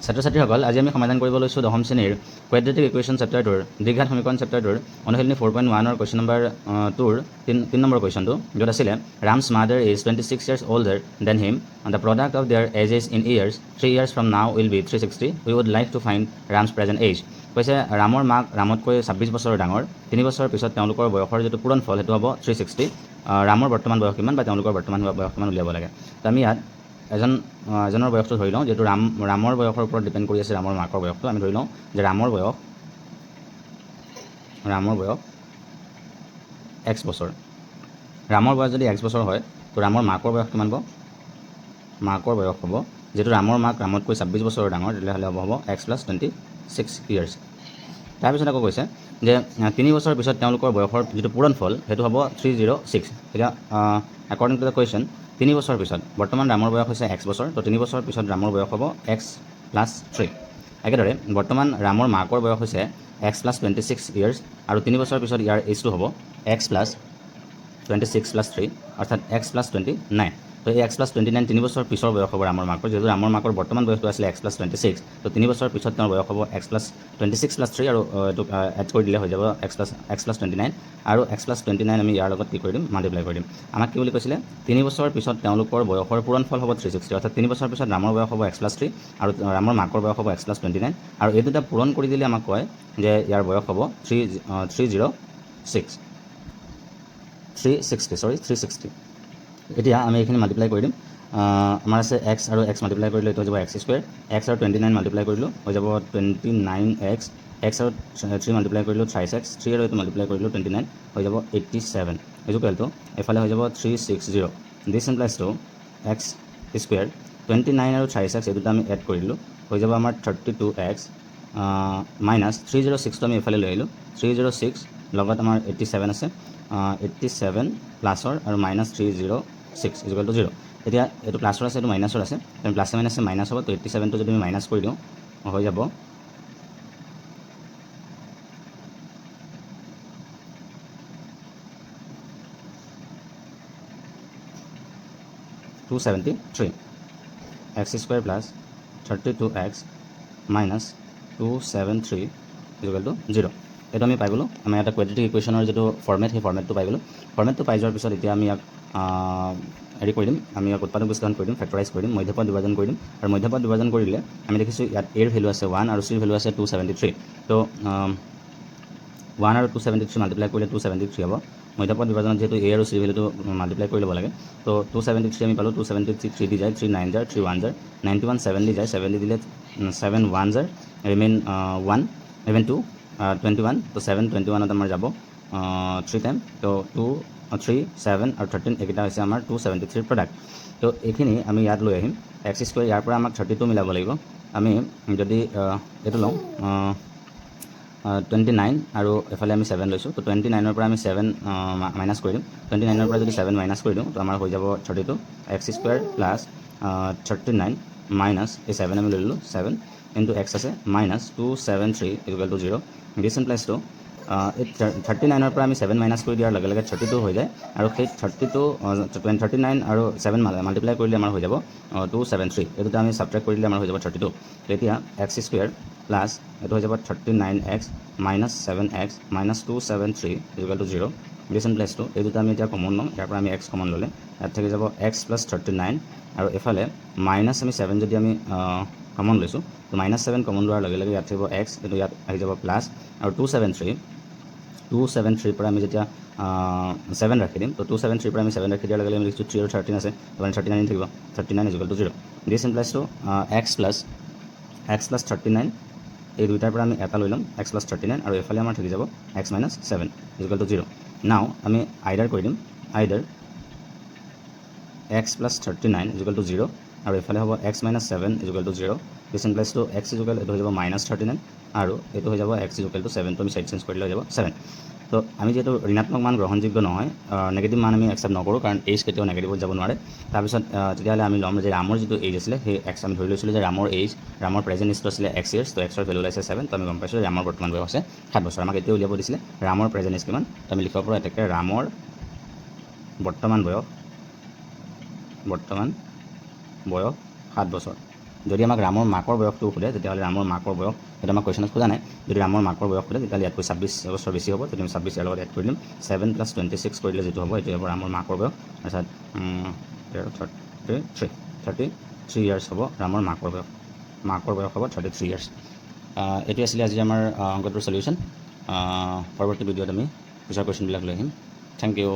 ছাত্ৰ ছাত্ৰীসকল আজি আমি সমাধান কৰিব লৈছোঁ দশম শ্ৰেণীৰ কোৱাড্ৰেটিক ইকুৱেশ্যন চেপ্টাৰটোৰ দ্বিঘাত সমীকৰণ চেপ্টাৰটোৰ অনুশীলনী 4.1 কুৱেশ্যন নম্বৰ 2ৰ 3 নম্বৰ কুৱেশ্যনটো য'ত আছিলে ৰামছ mother is 26 years older than him and the product of their ages in years 3 years from now will be 360. We would like to find Ram's present age. কৈছে ৰামৰ মাক ৰামতকৈ 26 বছৰ ডাঙৰ 3 বছৰৰ পিছত তেওঁলোকৰ বয়সৰ যিটো পূৰণ ফল সেইটো হ'ব 360. ৰামৰ বৰ্তমান বয়স কিমান বা তেওঁলোকৰ বৰ্তমান বয়স কিমান উলিয়াব লাগে তো আমি ইয়াত এজনৰ বয়সটো ধৰি লওঁ যেহেতু ৰামৰ বয়সৰ ওপৰত ডিপেণ্ড কৰি আছে ৰামৰ মাকৰ বয়সটো আমি ধৰি লওঁ যে ৰামৰ বয়স x বছৰ ৰামৰ বয়স যদি x বছৰ হয় তো ৰামৰ মাকৰ বয়স কিমান হ'ব মাকৰ বয়স হ'ব যেহেতু ৰামৰ মাক ৰামতকৈ 26 বছৰৰ ডাঙৰ তেতিয়াহ'লে হ'ব x + 26 years তাৰপিছত আকৌ কৈছে যে 3 বছৰৰ পিছত তেওঁলোকৰ বয়সৰ যিটো পূৰণ ফল সেইটো হ'ব 306 এতিয়া একৰ্ডিং টু দ্য কুৱেশ্যন 3 বছৰৰ পিছত বৰ্তমান ৰামৰ বয়স হৈছে x বছৰ তো 3 বছৰৰ পিছত ৰামৰ বয়স হ'ব x + 3 একেদৰে বৰ্তমান ৰামৰ মাকৰ বয়স হৈছে x + 26 years আৰু 3 বছৰৰ পিছত ইয়াৰ এজটো হ'ব x + 26 + 3 অৰ্থাৎ x + 29 তো এই x + 29 3 বছৰ পিছৰ বয়স হ'ব ৰামৰ মাকৰ যেহেতু ৰামৰ মাকৰ বৰ্তমান বয়সটো আছিলে x + 26 তো 3 বছৰৰ পিছত তেওঁৰ বয়স হ'ব x + 26 + 3 আৰু এইটো এড কৰি দিলে হৈ যাব x + 29 আৰু x + 29 আমি ইয়াৰ লগত কি কৰি দিম মাল্টিপ্লাই কৰি দিম আমাক কি বুলি কৈছিলে 3 বছৰৰ পিছত তেওঁলোকৰ বয়সৰ পূৰণ ফল হ'ব 360 অৰ্থাৎ 3 বছৰৰ পিছত ৰামৰ বয়স হ'ব x + 3 আৰু ৰামৰ মাকৰ বয়স হ'ব x + 29 আৰু এই দুটা পূৰণ কৰি দিলে আমাক কয় যে ইয়াৰ বয়স হ'ব 360 এতিয়া আমি এইখিনি মাল্টিপ্লাই কৰি দিম আমাৰ আছে x আৰু x মাল্টিপ্লাই কৰিলে এইটো হৈ যাব x স্কুৱেৰ x আৰু 29 মাল্টিপ্লাই কৰিলোঁ হৈ যাব 29x x আৰু 3 মাল্টিপ্লাই কৰিলোঁ 3x 3 আৰু এইটো মাল্টিপ্লাই কৰিলোঁ 29 হৈ যাব 87 ইকুৱেলটো এফালে হৈ যাব 360 দিছ ইমপ্লাইজ টু x স্কুৱেৰ 29 আৰু 3x এই দুটা আমি এড কৰিলোঁ হৈ যাব আমাৰ 32x মাইনাছ 306টো আমি এফালে লৈ আহিলোঁ 306 লগত আমাৰ 87 আছে 87 প্লাছৰ আৰু মাইনাছ 306 ইকুৱেল টু 0 এতিয়া এইটো প্লাছৰ আছে এইটো মাইনাছৰ আছে তেনে প্লাছে মাইনাছে মাইনাছ হ'ব তো 87টো যদি আমি মাইনাছ কৰি দিওঁ হৈ যাব 273 x square plus 32x minus 273 equal to 0 এইটো আমি পাই গ'লোঁ আমাৰ এটা কোৱাড্ৰেটিক ইকুৱেশ্যনৰ যিটো ফৰ্মেট সেই ফৰ্মেটটো পাই গ'লোঁ ফৰ্মেটটো পাই যোৱাৰ পিছত এতিয়া আমি ইয়াক হেৰি কৰি দিম আমি ইয়াক উৎপাদক বিশ্লেষণ কৰি দিম ফেক্টৰাইজ কৰি দিম মধ্যপদ বিভাজন কৰি দিম আৰু মধ্যপদ বিভাজন কৰিলে আমি দেখিছোঁ ইয়াত এৰ ভেলু আছে 1 আৰু চিৰ ভেলু আছে 273 তো 1 আৰু 273 মাল্টিপ্লাই কৰিলে 273 হ'ব মধ্যপদ বিভাজনত যেহেতু এ আৰু চিৰ ভেলুটো মাল্টিপ্লাই কৰি ল'ব লাগে তো 273 আমি পালোঁ 273 3 দি যায় 3 9 জাৰ 3 1 জাৰ 91 7 দি যায় 7 দি দিলে 7 1 জাৰ ৰিমেইন 1 ইভেন 2 21 তো 7 21ত আমাৰ যাব 3 টাইম তো 2 3 7 আৰু 13 এইকেইটা হৈছে আমাৰ 273 প্ৰডাক্ট তো এইখিনি আমি ইয়াত লৈ আহিম x স্কুৱেৰ ইয়াৰ পৰা আমাক 32 মিলাব লাগিব আমি যদি এইটো লওঁ 29 আৰু এফালে আমি 7 লৈছোঁ তো 29ৰ পৰা আমি 7 মাইনাছ কৰি দিম 29ৰ পৰা যদি 7 মাইনাছ কৰি দিওঁ তো আমাৰ হৈ যাব 32 x স্কুৱেৰ প্লাছ 39 মাইনাছ এই 7 আমি লৈ ল'লোঁ 7 ইনটু x আছে minus 273 equal to 0 this implies to এই 39ৰ পৰা আমি 7 মাইনাছ কৰি দিয়াৰ লগে লগে 32 হৈ যায় আৰু সেই 39 আৰু 7 মাল্টিপ্লাই কৰিলে আমাৰ হৈ যাব 273 এই দুটা আমি ছাবট্ৰেক্ট কৰি দিলে আমাৰ হৈ যাব 32 তো এতিয়া x স্কুৱেৰ প্লাছ এইটো হৈ যাব 39x minus 7x minus 273 equal to 0 this implies to এই দুটা আমি এতিয়া কমন ল'ম ইয়াৰ পৰা আমি x কমন ল'লে ইয়াত থাকি যাব x প্লাছ 39 আৰু এফালে মাইনাছ আমি 7 যদি আমি কমন লৈছোঁ তো মাইনাছ 7 কমন লোৱাৰ লগে লগে ইয়াত থাকিব x এইটো ইয়াত আহি যাব প্লাছ আৰু 273 পৰা আমি যেতিয়া 7 ৰাখি দিম তো 273 পৰা আমি 7 ৰাখি দিয়াৰ লগে লগে আমি লিখিছোঁ 3 আৰু 13 আছে তো 39 থাকিব 39 equal to 0 this implies to x plus 39 এই দুইটাৰ পৰা আমি এটা লৈ ল'ম x প্লাছ 39 আৰু এফালে আমাৰ থাকি যাব x মাইনাছ 7 ইকুৱেল টু 0 নাও আমি আইডাৰ কৰি দিম either x plus 39 equal to 0 আৰু এফালে হ'ব x minus 7 equal to 0 this implies to x equal এইটো হৈ যাব মাইনাছ 39 আৰু এইটো হৈ যাব x ইকুৱেল টু 7 তো আমি চাইড চেঞ্জ কৰিলে হৈ যাব 7 তো আমি যিহেতু ঋণাত্মক মান গ্ৰহণযোগ্য নহয় নেগেটিভ মান আমি একচেপ্ট নকৰোঁ কাৰণ এইজ কেতিয়াও নেগেটিভত যাব নোৱাৰে তাৰপিছত তেতিয়াহ'লে আমি ল'ম যে ৰামৰ যিটো এইজ আছিলে সেই এক্স আমি ধৰি লৈছিলোঁ যে ৰামৰ প্ৰেজেণ্ট এজটো আছিলে x years তো এক্সৰ ভেলু ওলাইছে 7 তো আমি গম পাইছোঁ ৰামৰ বৰ্তমান বয়স আছে 7 বছৰ আমাক এতিয়া উলিয়াব দিছিলে ৰামৰ প্ৰেজেণ্ট এজ কিমান তো আমি লিখিব পাৰোঁ এতেকে ৰামৰ বৰ্তমান বয়স 7 বছৰ যদি আমাক ৰামৰ মাকৰ বয়সটো সোধে তেতিয়াহ'লে ৰামৰ মাকৰ বয়স সেইটো আমাক কুৱেশ্যনত খোজা নাই যদি ৰামৰ মাকৰ বয়স সোধে তেতিয়াহ'লে ইয়াতকৈ 26 বছৰ বেছি হ'ব তেতিয়া আমি 26 ইয়াৰ লগত এড কৰি দিম 7 + 26 কৰি দিলে যিটো হ'ব এইটো হ'ব ৰামৰ মাকৰ বয়স অৰ্থাৎ 33 ইয়াৰ্ছ হ'ব ৰামৰ মাকৰ বয়স হ'ব 33 ইয়াৰ্ছ এইটো আছিলে আজি আমাৰ অংকটোৰ সলিউশ্যন পৰৱৰ্তী ভিডিঅ'ত আমি পিছৰ কুৱেশ্যনবিলাক লৈ আহিম থেংক ইউ